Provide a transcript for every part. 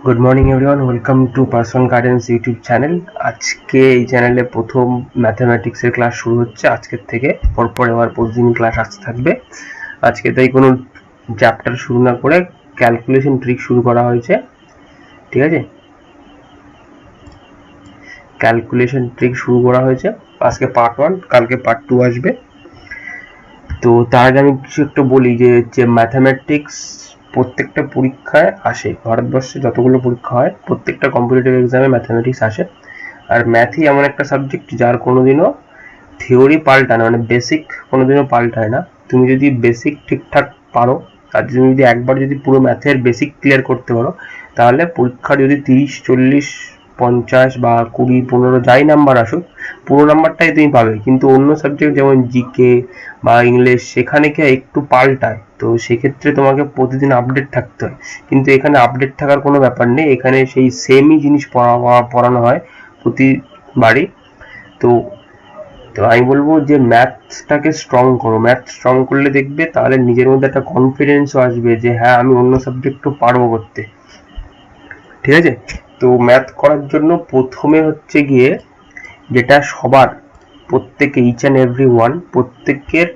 Good morning everyone, welcome to person guidance YouTube channel. আজকে এই চ্যানেলে প্রথম ম্যাথামেটিক্সের ক্লাস শুরু হচ্ছে আজকের থেকে। পরপর এবার প্রতিদিন ক্লাস আসতে থাকবে। আজকে তাই কোনো চ্যাপ্টার শুরু না করে ক্যালকুলেশন ট্রিক শুরু করা হয়েছে, ঠিক আছে? ক্যালকুলেশন ট্রিক শুরু করা হয়েছে। আজকে পার্ট 1, কালকে পার্ট 2 আসবে। তো তার আগে আমি কিছু একটু বলি যে ম্যাথামেটিক্স প্রত্যেকটা পরীক্ষায় আসে। ভারতবর্ষে যতগুলো পরীক্ষা হয় প্রত্যেকটা কম্পিটিটিভ এক্সামে ম্যাথামেটিক্স আসে। আর ম্যাথই এমন একটা সাবজেক্ট যার কোনোদিনও থিওরি পাল্টায় না, মানে বেসিক কোনোদিনও পাল্টায় না। তুমি যদি বেসিক ঠিকঠাক পারো, আর তুমি যদি একবার যদি পুরো ম্যাথের বেসিক ক্লিয়ার করতে পারো, তাহলে পরীক্ষা যদি 30, 40, 50 বা 20, 15 যাই নাম্বার আসুক, পুরো নাম্বারটাই তুমি পাবে। কিন্তু অন্য সাবজেক্ট যেমন জিকে বা ইংলিশ, সেখানে কি একটু পাল্টায়, তো সেক্ষেত্রে তোমাকে প্রতিদিন আপডেট থাকতে হয়। কিন্তু এখানে আপডেট থাকার কোনো ব্যাপার নেই, এখানে সেই সেমই জিনিস পড়ানো হয় প্রতিবারই। তো তো আমি বলবো যে ম্যাথটাকে স্ট্রং করো। ম্যাথ স্ট্রং করলে দেখবে তাহলে নিজের মধ্যে একটা কনফিডেন্সও আসবে যে হ্যাঁ, আমি অন্য সাবজেক্টও পারবো করতে, ঠিক আছে? তো ম্যাথ করার জন্য প্রথমে হচ্ছে গিয়ে যেটা সবার, প্রত্যেকে, ইচ অ্যান্ড এভরি ওয়ান, প্রত্যেকের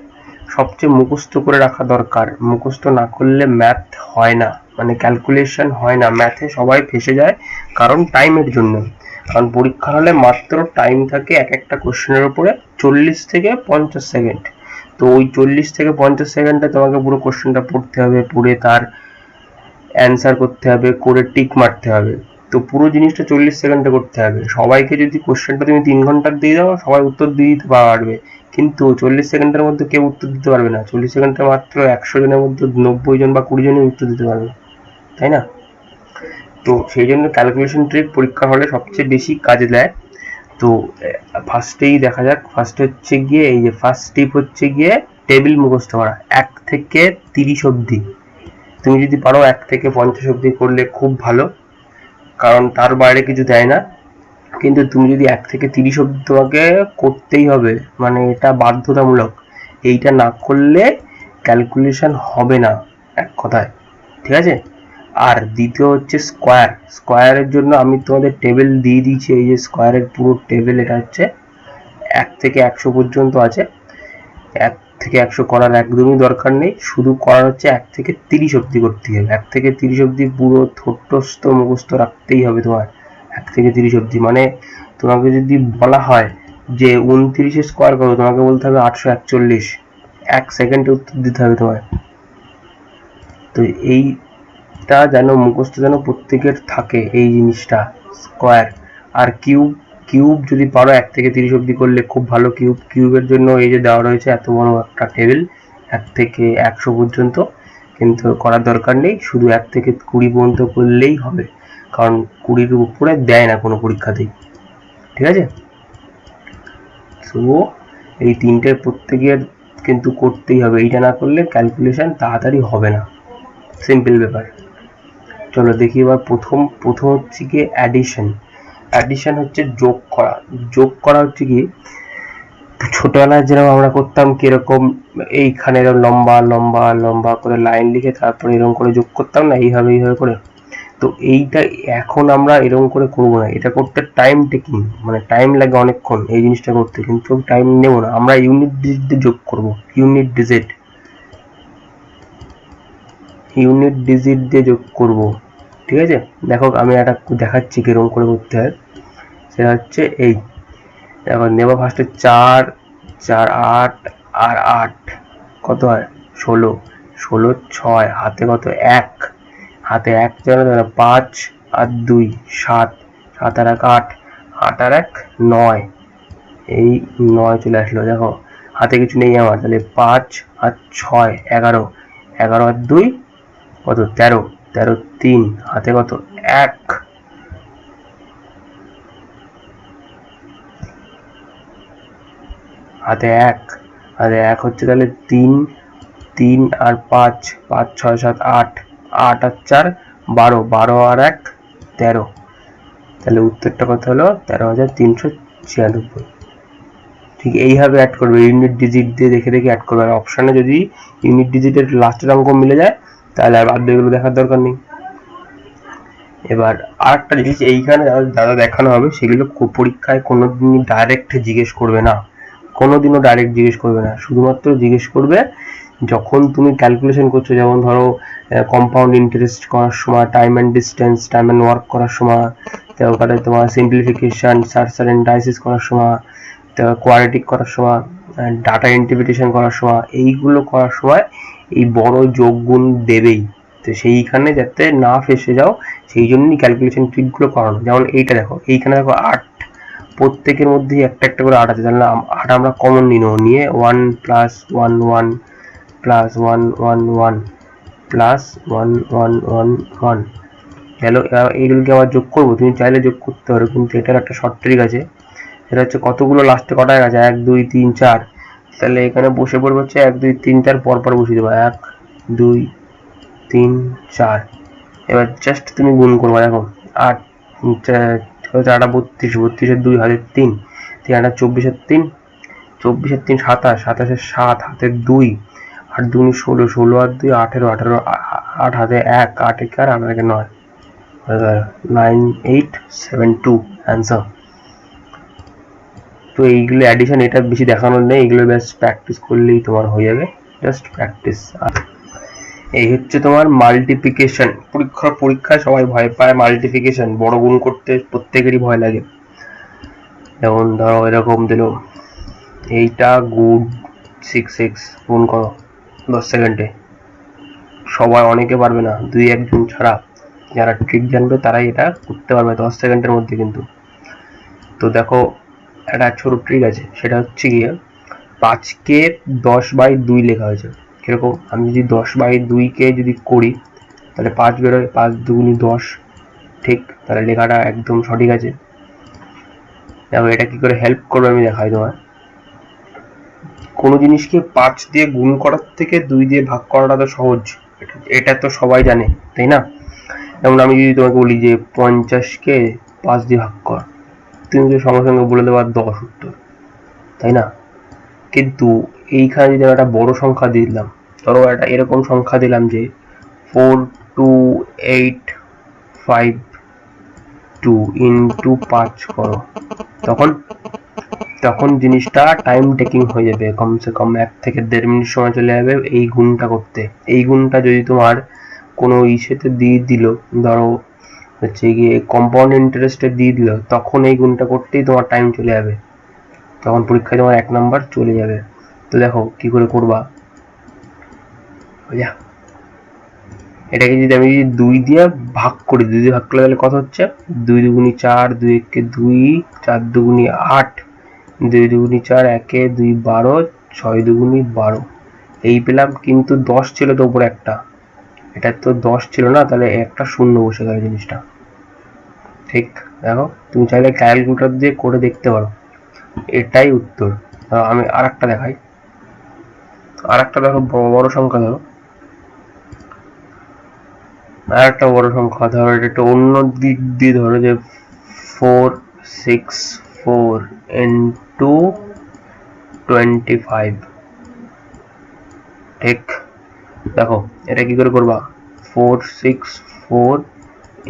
সবচেয়ে মুখস্থ করে রাখা দরকার। মুখস্থ না করলে ম্যাথ হয় না, মানে ক্যালকুলেশন হয় না। ম্যাথে সবাই ফেসে যায় কারণ টাইমের জন্য। কারণ পরীক্ষা হলে মাত্র টাইম থাকে এক একটা কোশ্চেনের উপরে 40 থেকে 50 সেকেন্ড। তো ওই 40 থেকে 50 সেকেন্ডে তোমাকে পুরো কোশ্চেনটা পড়তে হবে, পড়ে তার অ্যান্সার করতে হবে, করে টিক মারতে হবে। তো পুরো জিনিসটা 40 সেকেন্ডে করতে হবে। সবাইকে যদি কোশ্চেনটা তুমি 3 ঘন্টার দিয়ে দাও, সবাই উত্তর দিয়ে দিতে পারবে, কিন্তু 40 সেকেন্ডের মধ্যে কেউ উত্তর দিতে পারবে না। 40 সেকেন্ডে মাত্র 100 জনের মধ্যে 90 জন বা 20 জনই উত্তর দিতে পারবে, তাই না? তো সেই জন্য ক্যালকুলেশন ট্রিক পরীক্ষা হলে সবচেয়ে বেশি কাজে দেয়। তো ফার্স্টেই দেখা যাক। ফার্স্ট হচ্ছে গিয়ে এই যে ফার্স্ট টিপ হচ্ছে গিয়ে টেবিল মুখস্থ করা 1 থেকে 30 অবধি। তুমি যদি পারো 1 থেকে 50 অবধি করলে খুব ভালো, কারণ তার বাইরে কিছু দেয় না। কিন্তু তুমি যদি 1 থেকে 30 অবধি তোমাকে করতেই হবে, মানে এটা বাধ্যতামূলক। এইটা না করলে ক্যালকুলেশন হবে না, এক কথায়, ঠিক আছে? আর দ্বিতীয় হচ্ছে স্কোয়ার। স্কোয়ারের জন্য আমি তোমাদের টেবিল দিয়ে দিয়েছি, এই যে স্কোয়ারের পুরো টেবিল। এটা হচ্ছে 1 থেকে 100 পর্যন্ত আছে। 1 থেকে 100 করার একদমই দরকার নেই, শুধু করার হচ্ছে 1 থেকে 30 অবধি করতে হবে। 1 থেকে 30 অবধি পুরো ঠোঁটস্থ মুখস্থ রাখতেই হবে তোমার। 1 থেকে 30 অবধি মানে তোমাকে যদি বলা হয় যে 29 স্কোয়ার করো, তোমাকে বলতে হবে 841, 1 সেকেন্ডে উত্তর দিতে হবে তোমার। তো এইটা যেন মুখস্থ যেন প্রত্যেকের থাকে, এই জিনিসটা স্কোয়ার। আর কিউব, কিউব যদি পারো 1 থেকে 30 অবধি করলে খুব ভালো। কিউবের জন্য এই যে দেওয়া রয়েছে এত বড় একটা টেবিল 1 থেকে 100 পর্যন্ত, কিন্তু করার দরকার নেই, শুধু 1 থেকে 20 পর্যন্ত করলেই হবে, কারণ 20-র উপরে দেয় না কোনো পরীক্ষাতেই, ঠিক আছে? তো এই তিনটে প্রত্যেকের কিন্তু করতেই হবে। এইটা না করলে ক্যালকুলেশন তাড়াতাড়ি হবে না, সিম্পল ব্যাপার। চলো দেখি এবার প্রথম হচ্ছে কি অ্যাডিশন। অ্যাডিশন হচ্ছে যোগ করা। যোগ করা হচ্ছে কি ছোটবেলায় যেরকম আমরা করতাম, কিরকম এইখানে লম্বা লম্বা লম্বা করে লাইন লিখে তারপরে এরকম করে যোগ করতাম না, এইভাবে করে। তো এইটা এখন আমরা এরকম করে করবো না। এটা করতে টাইম টেকিং, মানে টাইম লাগে অনেকক্ষণ এই জিনিসটা করতে, কিন্তু টাইম নেবো না। আমরা ইউনিট ডিজিট দিয়ে যোগ করবো, ইউনিট ডিজিট দিয়ে যোগ করব, ঠিক আছে? দেখো আমি একটা দেখাচ্ছি কিরকম করে করতে হয়। সেটা হচ্ছে এই দেখো, নেব ফার্স্টে 4, 4, 8 আর 8 কত হয় 16, 16, 6 হাতে কত 1, হাতে 1 যেন 5 আর 2 7, 7 আর 1 8, 8 আর 1 9, এই 9 চলে আসলো। দেখো হাতে কিছু নেই আমার, তাহলে 5 আর 6 11, 11 আর 2 কত 13, 13 3 হাতে কত 1, হাতে 1, হাতে 1 হচ্ছে তাহলে 3, 3 আর 5, 5 6 7 8, 8 আর 4 12, 12 আর 1 13। তাহলে উত্তরটা কত হলো 13,396। ঠিক এইভাবে অ্যাড করবে, ইউনিট ডিজিট দিয়ে দেখে দেখে অ্যাড করবে। আর অপশানে যদি ইউনিট ডিজিটের লাস্টের অঙ্ক মিলে যায় তাহলে আর বাদ এগুলো দেখার দরকার নেই। এবার আরেকটা জিনিস এইখানে যারা দেখানো হবে সেগুলো পরীক্ষায় কোনোদিনই ডাইরেক্ট জিজ্ঞেস করবে না, কোনোদিনও ডাইরেক্ট জিজ্ঞেস করবে না, শুধুমাত্র জিজ্ঞেস করবে যখন তুমি ক্যালকুলেশন করছো, যেমন ধরো কম্পাউন্ড ইন্টারেস্ট করার সময়, time and distance, time and work করার সময়, তারপরে তোমার সিম্পলিফিকেশন, সার্চার অ্যান্ড ডায়াসিস করার সময়, তারপর কোয়াড্রেটিক করার সময়, ডাটা ইন্টারপ্রিটেশন করার সময়, এইগুলো করার সময় এই বড় যোগ গুণ দেবেই। তো সেইখানে যাতে না ফেসে যাও সেই জন্যই ক্যালকুলেশন ট্রিকগুলো করানো। যেমন এইটা দেখো, এইখানে দেখো 8, প্রত্যেকের মধ্যেই একটা একটা করে 8 আছে, তাহলে 8 আমরা কমন নিয়ে 1 প্লাস 1 1 প্লাস 1 1 1 প্লাস 1 1 1 1 গেল। এইগুলোকে আবার যোগ করবো, তুমি চাইলে যোগ করতে পারো, কিন্তু এটার একটা শর্ট ট্রিক আছে, সেটা হচ্ছে কতগুলো লাস্টে কটা গেছে 1 2 3 4, তাহলে এখানে বসে পড়বে হচ্ছে 1 2 3 4 পর পর বসিয়ে দেবো 1 2 3 4। এবার জাস্ট তুমি গুণ করবে, দেখো 8 4 32, 32 2 হাতে 3, 3 8 24 3, 24 3 27, 27 7 হাতে 2, 8 2 16, 16 আর 2 18, 18 8 হাতে 1, 8 1 আর 8 9, 9 8 7 2 অ্যান্সার। তো এইগুলো অ্যাডিশন, এটা বেশি দেখানোর নেই, এগুলো ব্যাস প্র্যাকটিস করলেই তোমার হয়ে যাবে, জাস্ট প্র্যাকটিস। এই হচ্ছে তোমার মাল্টিপ্লিকেশন। পরীক্ষায় সবাই ভয় পায় মাল্টিপ্লিকেশন, বড় গুণ করতে প্রত্যেকেরই ভয় লাগে। যেমন ধরো এরকম দিল, এইটা গুড 6x গুণ করো 10 সেকেন্ডে, সবাই অনেকে পারবে না, 2-1 জন ছাড়া যারা ট্রিক জানবে তারাই এটা করতে পারবে 10 সেকেন্ডের মধ্যে কিন্তু। তো দেখো একটা ছোট ট্রিক আছে, সেটা হচ্ছে গিয়ে 5কে 10/2 লেখা হয়েছে। কিরকম, আমি যদি 10/2কে যদি করি তাহলে 5 বেরোয়, 5 2 10, ঠিক, তাহলে লেখাটা একদম সঠিক আছে। দেখো এটা কি করে হেল্প করবে আমি দেখাই তোমার। কোনো জিনিসকে 5 দিয়ে গুণ করার থেকে 2 দিয়ে ভাগ করাটা তো সহজ, এটা তো সবাই জানে, তাই না? যেমন আমি যদি তোমাকে বলি যে 50কে 5 দিয়ে ভাগ কর, তুমি তো সঙ্গে সঙ্গে বলে দেবো 10 উত্তর, তাই না? কিন্তু এইখানে যদি একটা বড় সংখ্যা দিলাম, ধরো একটা এরকম সংখ্যা দিলাম যে 42852 ইন্টু 5 করো, তখন জিনিসটা টাইম টেকিং হয়ে যাবে, কমসে কম 1 থেকে 1.5 মিনিট সময় চলে যাবে এই গুণটা করতে। এই গুণটা যদি তোমার কোনো ইসেতে দিয়ে দিল, ধরো হচ্ছে গিয়ে কম্পাউন্ড ইন্টারেস্টে দিয়ে দিল, তখন এই গুণটা করতেই তোমার টাইম চলে যাবে, তখন পরীক্ষায় তোমার 1 নাম্বার চলে যাবে। তো দেখো কি করে করবা, এটাকে যদি আমি 2 দিয়ে ভাগ করি, 2 দিয়ে ভাগ করলে তাহলে কত হচ্ছে, 2 2 4, 2 1 2, 4 2 8, 2 2 4, 1 2 12, 6 2 12 এই পেলাম। কিন্তু 10 ছিল তো উপরে একটা, এটা তো 10 ছিল না, তাহলে একটা শূন্য বসে গেল জিনিসটা, ঠিক। দেখো তুমি চাইলে ক্যালকুলেটর দিয়ে করে দেখতে পারো, এটাই উত্তর। আমি আরেকটা দেখাই, আরেকটা দেখো বড় সংখ্যা, ধরো আরেকটা বড় সংখ্যা, ধরো এটা একটু অন্য দিক দিয়ে ধরো যে 464 ইন্টু 25, ঠিক। দেখো এটা কি করে করবা, 464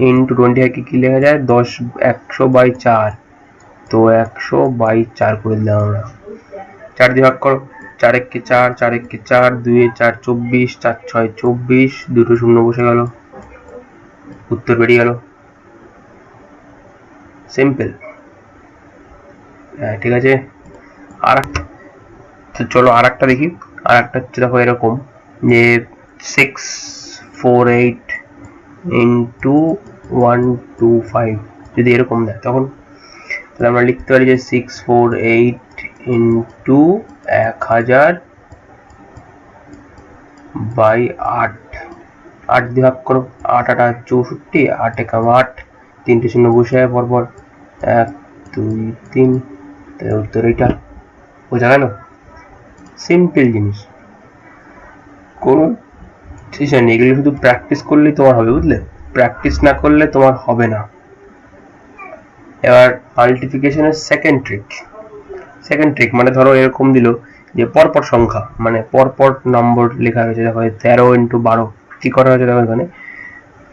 ইন্টু 25 কি লেখা যায়, 100/4, তো 100/4 করে দিলাম আমরা। 4 দিয়ে ভাগ করো, 4 1 4, 4 1 4, 2 4 24, 4 6 24, দুটো শূন্য বসে গেল, উত্তর বেরিয়ে গেল, সিম্পল। হ্যাঁ ঠিক আছে। আর তো চলো আর একটা দেখি, আর একটা হচ্ছে দেখো এরকম যে 648 ইন্টু 125 যদি এরকম দেয়, তখন তাহলে আমরা লিখতে পারি যে 648 ইন্টু 1000/8, 8 দিয়ে ভাগ করো, 8 8 64, 8 1 8, 3টে শূন্য বসে যায় পরপর, 1 2 3, তাহলে উত্তর এইটা। বোঝা গেল, সিম্পল জিনিস, কোনো টিউশন নেই, এগুলো শুধু প্র্যাকটিস করলেই তোমার হবে, বুঝলে, প্র্যাকটিস না করলে তোমার হবে না। এবার মাল্টিপ্লিকেশনের সেকেন্ড ট্রিক মানে ধরো এরকম দিল যে পরপর সংখ্যা, মানে পরপর নম্বর লেখা হয়েছে, দেখো 13 ইন্টু 12 কি করা হয়েছে, দেখো এখানে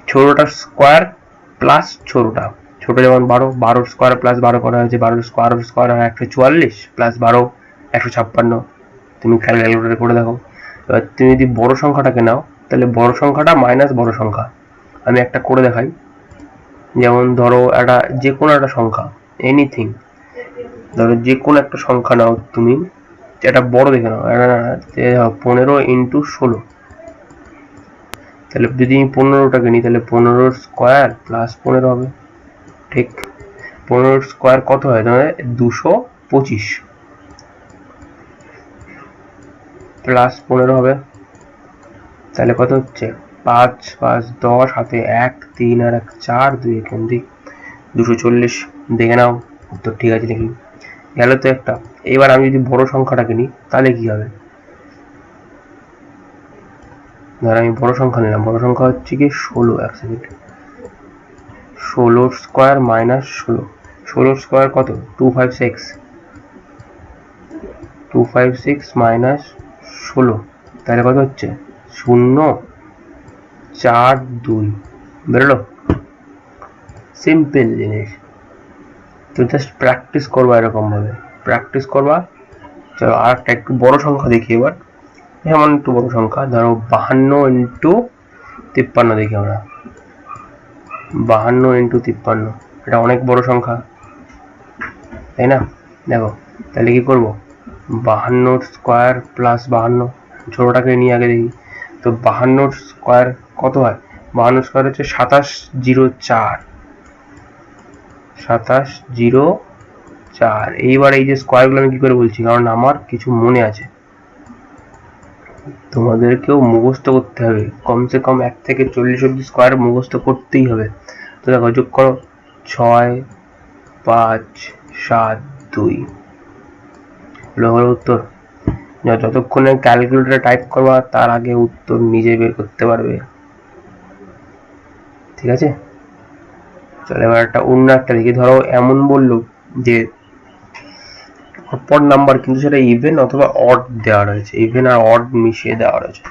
ছোটটা স্কোয়ার প্লাস ছোটটা, ছোট যেমন 12, 12 স্কোয়ার প্লাস 12 করা হয়েছে, 12 স্কোয়ার হয় 144 প্লাস 12 156। তুমি ক্যালকুলেটরে করে দেখো। এবার তুমি যদি বড় সংখ্যাটাকে নাও তাহলে বড় সংখ্যাটা মাইনাস বড় সংখ্যা। আমি একটা করে দেখাই, যেমন ধরো একটা যে কোনো একটা সংখ্যা, এনিথিং, ধরো যে কোনো একটা সংখ্যা নাও তুমি, এটা বড় দেখে নাও, 15 ইন্টু 16। তাহলে যদি আমি 15টাকে নিই তাহলে 15 স্কোয়ার প্লাস 15 হবে, ঠিক। 15 স্কোয়ার কত হয়, তাহলে 225 প্লাস 15 হবে, তাহলে কত হচ্ছে 5 5 10, হাতে 1 3 আর 1 4, 2 1 240। দেখে নাও উত্তর ঠিক আছে নাকি, গেল তো একটা। এবার আমি যদি বড় সংখ্যাটাকে নিই তাহলে কি হবে, ধর আমি বড় সংখ্যা নিলাম, বড় সংখ্যা হচ্ছে কি 16, 1 সেকেন্ড, 16 স্কোয়ার মাইনাস 16, 16 স্কোয়ার কত 256 মাইনাস 16, তাহলে কত হচ্ছে 0 4 2, বেরোলো। সিম্পল জিনিস, তো জাস্ট প্র্যাকটিস করবা, এরকম ভাবে প্র্যাকটিস করবা। চলো আর একটা একটু বড় সংখ্যা দেখি এবার, যেমন একটু বড় সংখ্যা ধরো 52 ইন্টু 53 দেখি আমরা, 52 ইন্টু 53, এটা অনেক বড় সংখ্যা তাই না। দেখো তাহলে কি করব, 52 স্কোয়ার প্লাস 52, ছোটটাকে নিয়ে আগে দেখি। তো 52 স্কোয়ার কত হয়, 52 স্কোয়ার হচ্ছে 2704, 2704। এইবার এই যে স্কোয়ারগুলো আমি কি করে বলছি, কারণ আমার কিছু মনে আছে, তোমাদেরকেও মুখস্থ করতে হবে, কমসে কম 1 থেকে 40 অব্দি স্কোয়ার মুখস্থ করতেই হবে। তো দেখো যোগ করো, 6 5 7 2 হলো উত্তর। যতক্ষণে ক্যালকুলেটরে টাইপ করবা তার আগে উত্তর নিজে বের করতে পারবে, ঠিক আছে। চলো এবার একটা অন্য একটা দেখি, ধরো এমন বললো যে অড নাম্বার কিন্তু সেটা ইভেন অথবা অড দেওয়া রয়েছে, ইভেন আর অড মিশিয়ে দেওয়া রয়েছে,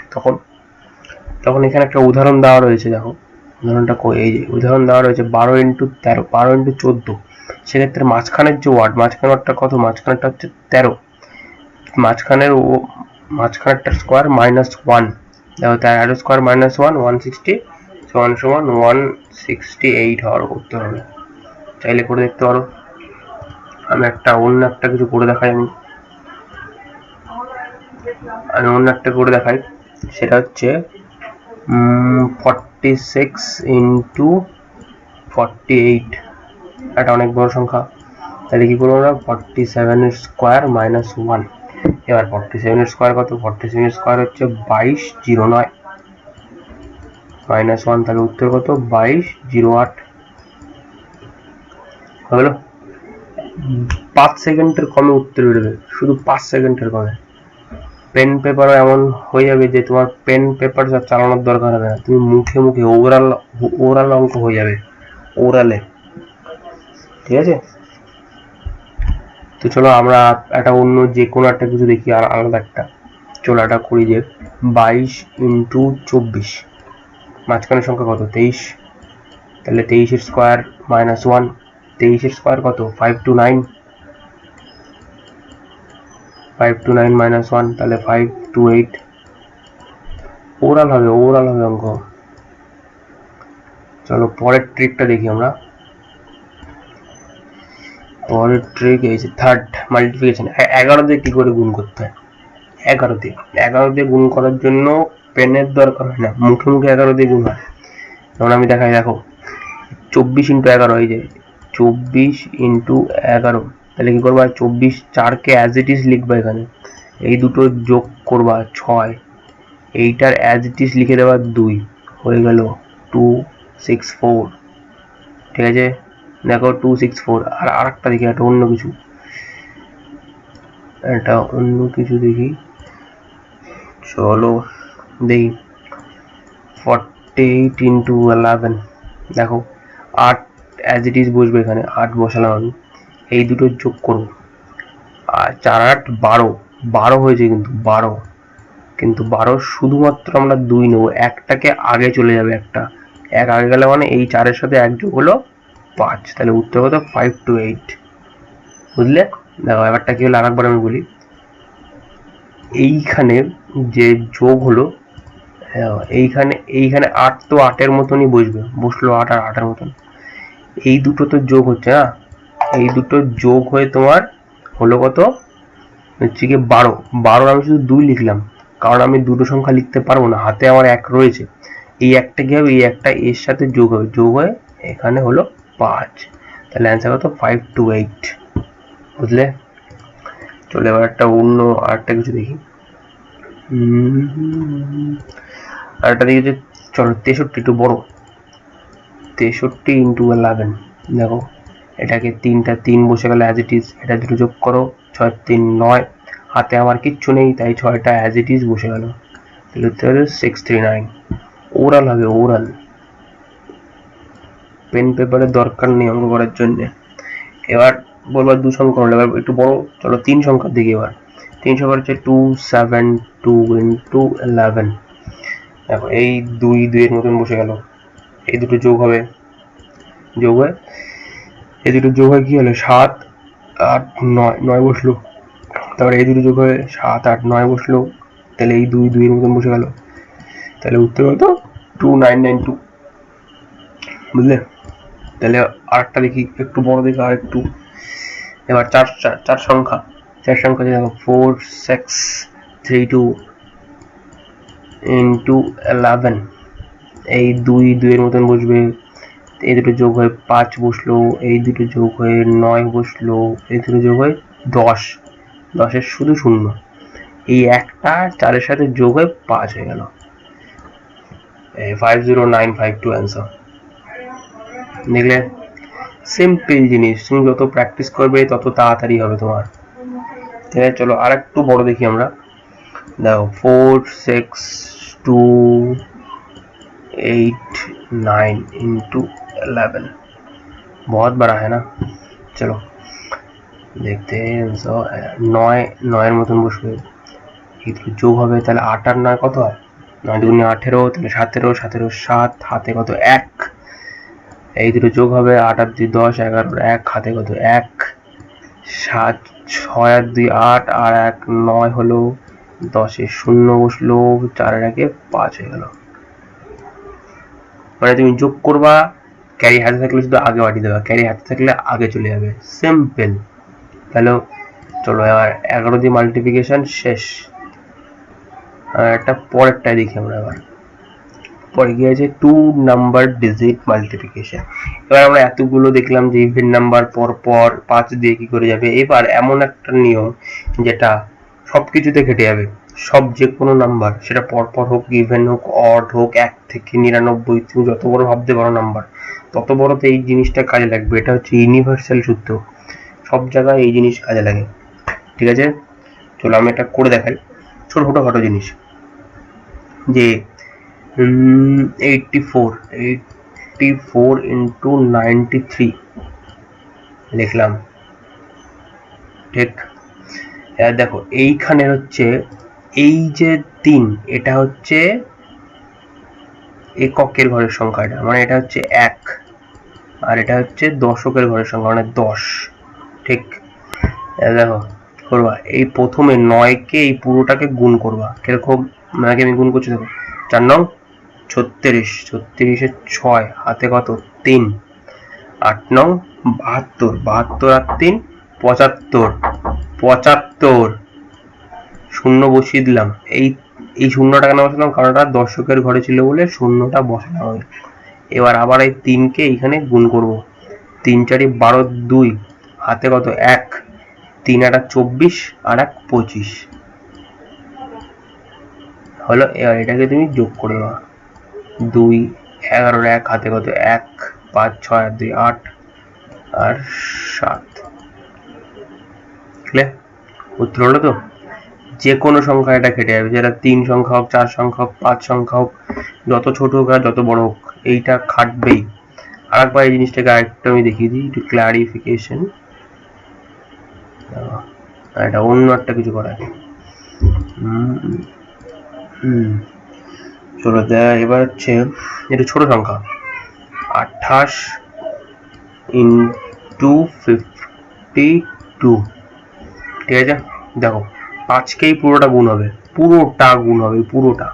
তখন এখানে একটা উদাহরণ দেওয়া রয়েছে। দেখো উদাহরণটা এই যে উদাহরণ দেওয়া রয়েছে 12 ইন্টু 13, 12 ইন্টু 14, সেক্ষেত্রে মাঝখানের যে মাঝখানেরটা কত, মাঝখানেরটা হচ্ছে 13, মাঝখানেরটা স্কোয়ার -1, দেখো 13 স্কোয়ার -1 160 সমান সমান 168 হওয়ার উত্তর হবে। চাইলে করে দেখতে পারো, আমি অন্য একটা কিছু করে দেখাই, আমি অন্য একটা করে দেখাই, সেটা হচ্ছে 46 ইন্টু 48, এটা অনেক বড় সংখ্যা, তাহলে কি করবো আমরা 47 স্কোয়ার -1। এবার 47 স্কোয়ার কত, 47 স্কোয়ার হচ্ছে 2209 -1, তাহলে উত্তর কত 2208 হলো। 5 সেকেন্ডের কমে উত্তর বেরোবে, শুধু 5 সেকেন্ডের কমে। পেন পেপারও এমন হয়ে যাবে যে তোমার পেন পেপার চালানোর দরকার হবে না, তুমি মুখে মুখে ওরাল অঙ্ক হয়ে যাবে, ওরালে, ঠিক আছে। তো চলো আমরা একটা অন্য যে কোনো একটা কিছু দেখি, আর আলাদা একটা, চলো এটা করি যে 22 ইন্টু 24, মাঝখানের সংখ্যা কত 23, তাহলে 23 স্কোয়ার -1, 23 স্কোয়ার কত 529, 529 -1, তাহলে 528, ওরাল হবে অঙ্ক। চলো পরের ট্রিকটা দেখি আমরা, পরের ট্রিক এই যে থার্ড মাল্টিপ্লিকেশন। 11 দিয়ে কি করে গুণ করতে হয়, 11 দিয়ে গুণ করার জন্য পেনের দরকার হয় না, মুখে মুখে 11 দিয়ে গুণ হয়। যেমন আমি দেখাই, দেখো 24 ইন্টু 11, এই যে 24 ইন্টু 11, তাহলে কি করবা 24 4কে অ্যাজ ইট ইজ লিখবা, এখানে এই দুটো যোগ করবা 6, এইটার অ্যাজ ইট ইজ লিখে দেওয়া 2, হয়ে গেল 264, ঠিক আছে। দেখো 264। আর আরেকটা দেখি, একটা অন্য কিছু দেখি, চলো দেখি 48 ইন্টু 11, দেখো 8 অ্যাজ ইট ইজ বসবে, এখানে 8 বসালাম আমি, এই দুটো যোগ করবো, আর 4 8 12 হয়েছে, কিন্তু 12 শুধুমাত্র আমরা 2 নেবো, একটাকে আগে চলে যাবে একটা, এক আগে গেলে মানে এই 4-এর সাথে 1 যোগ হলো 5, তাহলে উত্তর কত 5 to 8। বুঝলে? দেখো ব্যাপারটা কি হলো আরেকবার আমি বলি। এইখানে যে যোগ হলো, এইখানে 8 তো 8-এর মতনই বসলো 8 আর 8-এর মতন। এই দুটো তো যোগ হচ্ছে না, এই দুটো যোগ হয়ে তোমার হলো কত হচ্ছে কি 12। আমি শুধু 2 লিখলাম কারণ আমি দুটো সংখ্যা লিখতে পারবো না, হাতে আমার 1 রয়েছে। এই একটা কি হবে, এই একটা এর সাথে যোগ হয়ে এখানে হলো 5, তাহলে অ্যান্সার কত 5 to 8। বুঝলে? চলো এবার আরেকটা কিছু দেখি। আরেকটা দেখি যে চলো 63 একটু বড়, 63 into 11। দেখো এটাকে 3 বসে গেল অ্যাজ ইট ইজ, এটা দুটো যোগ করো 6 3 9, হাতে আমার কিচ্ছু নেই তাই 6টা অ্যাজ ইট ইজ বসে গেল, তাহলে উত্তর 639। ওরাল হবে, ওরাল, পেন পেপারের দরকার নেই অঙ্ক করার জন্য। এবার বলবার 2 সংখ্যা হলো, এবার একটু বড়, চলো 3 সংখ্যার দিকে। এবার 3 সংখ্যা হচ্ছে 272 into 11। দেখো এই 2 এর মতন বসে গেল, এই দুটো যোগ হয়ে এই দুটো যোগ হয়ে কি হলো 7 8 9 বসলো, তারপরে এই দুটো যোগ হয়ে 7 8 9 বসলো, তাহলে এই 2 এর মতন বসে গেল, তাহলে উত্তর হতো 2992। বুঝলে? তাহলে আরেকটা দেখি একটু বড় দেখি আর একটু। এবার চার সংখ্যা দেখো 4 6 3 2 into 11। এই 2 এর মতন বসবে, এই দুটো যোগ হয়ে 5 বসলো, এই দুটো যোগ হয়ে 9 বসলো, এই দুটো যোগ হয়ে 10, 10-এর শুধু 0, এই একটা 4-এর সাথে যোগ হয়ে 5 হয়ে গেল। 50952 অ্যান্সার। দেখলে? সিম্পল জিনিস, তুমি যত প্র্যাকটিস করবে তত তাড়াতাড়ি হবে তোমার। ঠিক আছে, চলো আর একটু বড় দেখি আমরা। দেখো 4 6 2 8 9 into 11, बहुत बड़ा है ना। चलो देखते हैं। 9 এর মতন বসবে, এই দুটো যোগ হবে, তাহলে 8 আর 9 কত হয়, 9 দুগুণে 18, তাহলে 17 17 7, হাতে কত 1, এই দুটো যোগ হবে 8 আর 2 10 11 1, হাতে কত 1, 7 6 আর 2 8 আর 1 9 হলো, 10-এ 0 বসলো, 4 আর 1-এ 5 হয়ে গেল। মানে তুমি যোগ করবা, ক্যারি হাতে থাকলে শুধু আগে বাড়িয়ে দেবা, ক্যারি হাতে থাকলে আগে চলে যাবে, সিম্পল। তাহলে চলো এবার 11 দিয়ে মাল্টিপ্লিকেশন শেষ। একটা পরেরটা দেখি আমরা। এবার পরে কি আছে 2 নাম্বার ডিজিট মাল্টিপ্লিকেশন। এবার আমরা এতগুলো দেখলাম যে ইভেন নাম্বার পর 5 দিয়ে কি করে যাবে। এবার এমন একটা নিয়ম যেটা সবকিছুতে ঘেটে যাবে, সব যে কোনো নাম্বার, সেটা পরপর হোক, ইভেন হোক, অড হোক, 1 থেকে 99, তুমি যত বড় ভাবতে পারো নাম্বার, তত বড়তে এই জিনিসটা কাজে লাগবে। এটা হচ্ছে ইউনিভার্সাল সূত্র, সব জায়গায় এই জিনিস কাজে লাগে। ঠিক আছে, চলো আমি এটা করে দেখাই, ছোটখাটো জিনিস। যে 84 into 93 লিখলাম, ঠিক। দেখো এইখানে হচ্ছে এই যে 3, এটা হচ্ছে এককের ঘরের সংখ্যা, এটা মানে এটা হচ্ছে 1, আর এটা হচ্ছে দশকের ঘরের সংখ্যা মানে 10, ঠিক। দেখো করবা, এই প্রথমে 9-কে এই পুরোটাকে গুণ করবা, কিরকম মানে আমি গুণ করছি, দেখো 4 9 36, 36-এ 6, হাতে কত 3, 8 9 72, 72 আর 3 75, 75 শূন্য বসিয়ে দিলাম। এই শূন্যটা কেন বসালাম, কারণ এটা দশকের ঘরে ছিল বলে শূন্যটা বসালাম আমি। এবার আবার এই 3-কে এইখানে গুণ করব, 3 4 12 2, হাতে কত 1, 3 8 24 আর 1 25 হলো। এবার এটাকে তুমি যোগ করে দেওয়া, 2 11 1, হাতে কত 1 5 6 আর 2 8 আর 7, উত্তর হলো তো। যে কোনো সংখ্যা এটা কেটে যাবে, যেটা 3 সংখ্যা হোক, 4 সংখ্যা হোক, 5 সংখ্যা হোক, যত ছোট হোক আর যত বড় হোক, এইটা খাটবেই। আর একবার এই জিনিসটাকে আরেকটা আমি দেখিয়ে দিই, একটু ক্লারিফিকেশন। এটা অন্য একটা কিছু করা, চলো এবার হচ্ছে এটা ছোট সংখ্যা, 28 ইন্টু 52, ঠিক আছে। দেখো 5কেই পুরোটা গুণ হবে, পুরোটা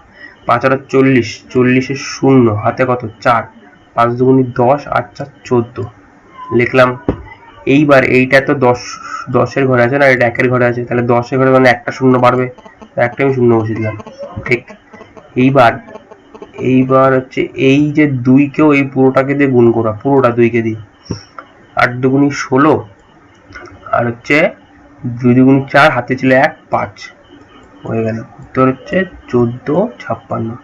5 আর 40, 40-এর 0 হাতে কত 4, 5 দুগুণি 10 আর 4 14 লিখলাম। এইবার এইটা তো 10-এর ঘরে আছে না, এটা 1-এর ঘরে আছে, তাহলে 10-এর ঘরে মানে একটা শূন্য বাড়বে, একটা আমি শূন্য বসিয়ে দিলাম, ঠিক। এইবার হচ্ছে এই যে 2কেও এই পুরোটাকে দিয়ে গুণ করা, পুরোটা 2কে দিয়ে, 8 দুগুণি 16 আর হচ্ছে 2 দুগুণি 4 হাতে ছিল 1, 5 হয়ে গেল। উত্তর হচ্ছে 1456।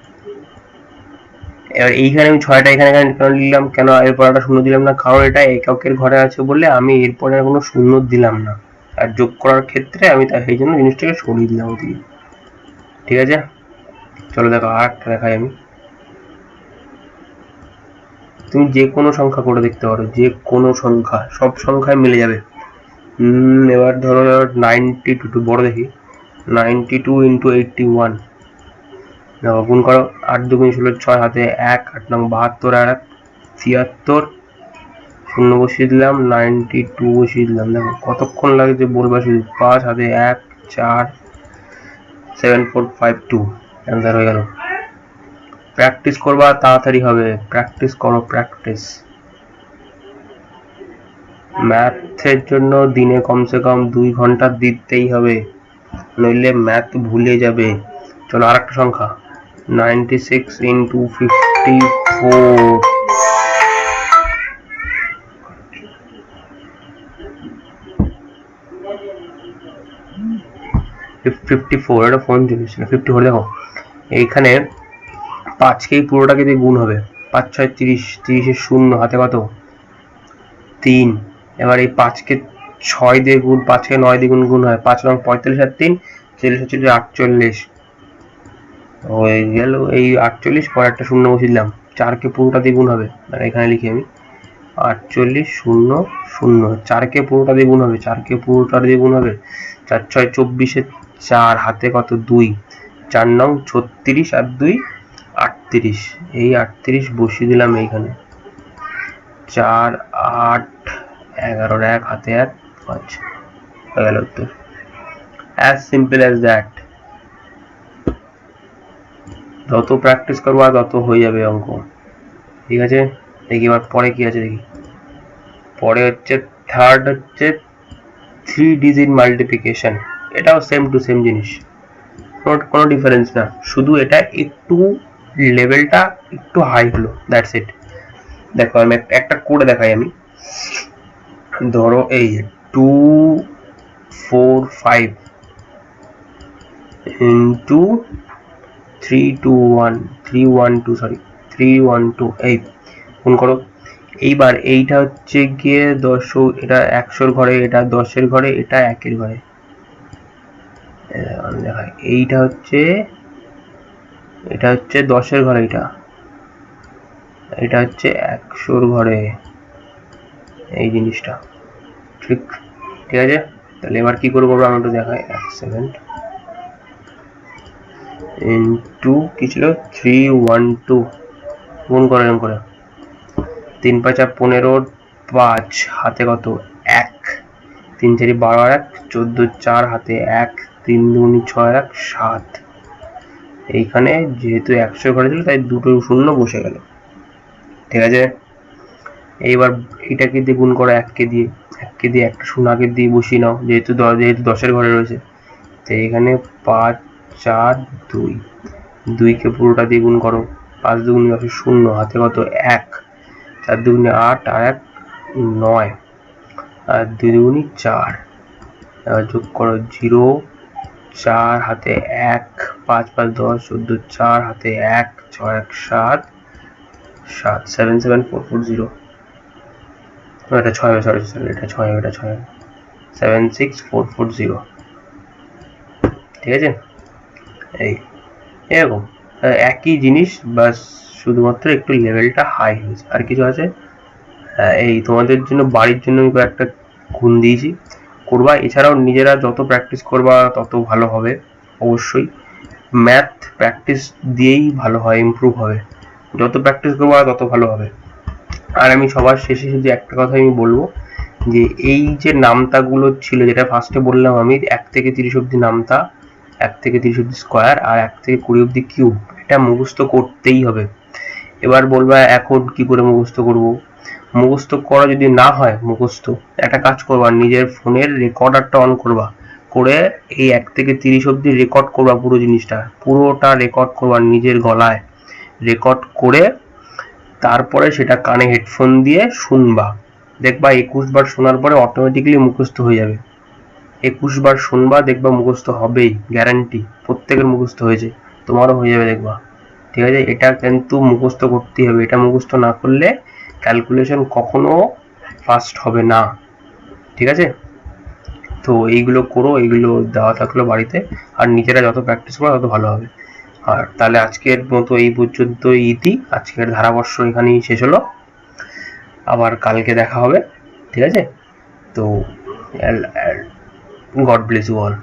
এবার এইখানে আমি 6টা এখানে কেন দিলাম, কেন এরপর একটা শূন্য দিলাম না, কারণ এটা এককের ঘরে আছে বলে আমি এরপরে কোনো শূন্য দিলাম না, আর যোগ করার ক্ষেত্রে আমি সেই জন্য জিনিসটাকে সরিয়ে দিলাম ওদিকে, ঠিক আছে। চলো দেখো আর একটা দেখাই আমি। তুমি যে কোনো সংখ্যা করে দেখতে পারো, যে কোনো সংখ্যা, সব সংখ্যায় মিলে যাবে। এবার ধরো 92, বড় দেখি, 92 ইন্টু 81, গুণ করো, 8 দুগুণ 16, 6 হাতে 1, 8 নং 72 আর 1 76, শূন্য বসিয়ে দিলাম, 92 বসিয়ে দিলাম। দেখো কতক্ষণ লাগে যে বলবা শুধু, 5 হাতে 1, 4, 7452 অ্যান্সার হয়ে গেল। প্র্যাকটিস করবা তাড়াতাড়ি হবে, প্র্যাকটিস করো, প্র্যাকটিস। ম্যাথের জন্য দিনে কমসে কম 2 ঘন্টা দিতেই হবে, নইলে ম্যাথ ভুলে যাবে। চলো আর একটা সংখ্যা, 96 ইন্টু 54, এটা ফোন চলেছিল 54। দেখো এইখানে 5কেই পুরোটাকে দিয়ে গুণ হবে, 5 6 30, 30-এর 0 হাতে কত 3। এবার এই 5কে 6 দিয়ে গুণ, 5কে 9 দিয়ে গুণ হয়, 5 নং 45 আর 3 40, 48 হয়ে গেল। এই 48 পরে একটা শূন্য বসিয়ে দিলাম, 4কে পুরোটা দিয়ে গুণ হবে, মানে এখানে লিখি আমি 48 0 0, 4কে পুরোটা দিয়ে গুণ হবে, 4কে পুরোটা দিয়ে গুণ হবে, 4 6 24-এর 4 হাতে কত 2, 4 নং 36 আর 2 38, এই 38 বসিয়ে দিলাম এইখানে, 4 8 11, 1 হাতে 1 5 হয়ে গেল উত্তর। as simple as that। যত প্র্যাকটিস করবা তত হয়ে যাবে অঙ্ক, ঠিক আছে। দেখি এবার পরে কি আছে দেখি। পরে হচ্ছে থার্ড হচ্ছে 3 ডিজিট মাল্টিপ্লিকেশন, এটাও সেম টু সেম জিনিস, কোনো ডিফারেন্স না, শুধু এটা একটু লেভেলটা একটু হাই হলো, দ্যাটস ইট। দেখো আমি একটা করে দেখাই আমি। ধরো এই 2 4 5 ইন্টু 3 2 1 3 1 2 সরি 3 1 2 এই গুণ করো। এইবার এইটা হচ্ছে গিয়ে 10, এটা 100-এর ঘরে, এটা 10-এর ঘরে, এটা 1-এর ঘরে, এইটা হচ্ছে 10-এর ঘরে, এটা হচ্ছে 100-এর ঘরে, এই জিনিসটা ঠিক আছে। তাহলে এবার কি করবো আমরা একটু দেখাই, 1 সেকেন্ড। ইন্টু কি ছিল 3 1 2 গুণ করে এরকম করে, 3 5 15, 5 হাতে কত 1, 3 4 12 আর 1 14, 4 হাতে 1, 3 2 6 আর 1 7। এইখানে যেহেতু 100 ঘরে ছিল তাই দুটো শূন্য বসে গেল, ঠিক আছে। এইবার এটাকে দিয়ে গুণ করো, 1কে দিয়ে একটা শূন্য আগে দিয়ে বসিয়ে নাও, যেহেতু 10-এর ঘরে রয়েছে, তো এখানে 5 4 2, 2কে পুরোটা দিয়ে গুণ করো, 5 দুগুণে 10 0 হাতে কত 1, 4 দুগুণে 8 আর 1 9 আর 2 দুগুণে 4, এবার যোগ করো 0 4 হাতে 1 5 5 10 14, 4 হাতে 1 6 1 7 7 7 7 4 4 0, এটা 6 সরি এটা 6 7 6 4 4 0, ঠিক আছে। এই এরকম একই জিনিস, বাস শুধুমাত্র একটু লেভেলটা হাই হয়েছে, আর কিছু আছে। এই তোমাদের জন্য বাড়ির জন্য আমি একটা গুণ দিয়েছি, করবা। এছাড়াও নিজেরা যত প্র্যাকটিস করবা তত ভালো হবে, অবশ্যই ম্যাথ প্র্যাকটিস দিয়েই ভালো হয়, ইমপ্রুভ হবে, যত প্র্যাকটিস করবা তত ভালো হবে। আর আমি সবার শেষে শুধু একটা কথা আমি বলবো, যে এই যে নামতাগুলো ছিল, যেটা ফার্স্টে বললাম আমি 1 থেকে 30 অব্দি নামতা, 1 থেকে 30 অব্দি স্কোয়ার, আর 1 থেকে 20 অব্দি কিউব, এটা মুখস্থ করতেই হবে। এবার বলবা এখন কি করে মুখস্থ করব? মুখস্থ করা যদি না হয়, একটা কাজ করবা, নিজের ফোনের রেকর্ডারটা অন করবা, করে এই 1 থেকে 30 অব্দি রেকর্ড করবা, পুরোটা রেকর্ড করবা নিজের গলায়, রেকর্ড করে তারপরে সেটা কানে হেডফোন দিয়ে শুনবা। দেখবা 21 বার শোনার পরে অটোমেটিক্যালি মুখস্থ হয়ে যাবে। 21 বার শুনবা, দেখবা মুখস্থ হবেই, গ্যারান্টি। প্রত্যেকের মুখস্থ হয়েছে, তোমারও হয়ে যাবে দেখবা। ঠিক আছে, এটা কিন্তু মুখস্থ করতেই হবে। এটা মুখস্থ না করলে ক্যালকুলেশন কখনো ফাস্ট হবে না। ঠিক আছে, তো এইগুলো করো, এইগুলো দেওয়া থাকলো বাড়িতে, আর নিজেরা যত প্র্যাকটিস করো তত ভালো হবে। আর তাহলে আজকের মতো এই পর্যন্ত ইতি, আজকের ধারাবর্ষ এখানেই শেষ হলো, আবার কালকে দেখা হবে। ঠিক আছে, তো গড ব্লেস ইউ অল।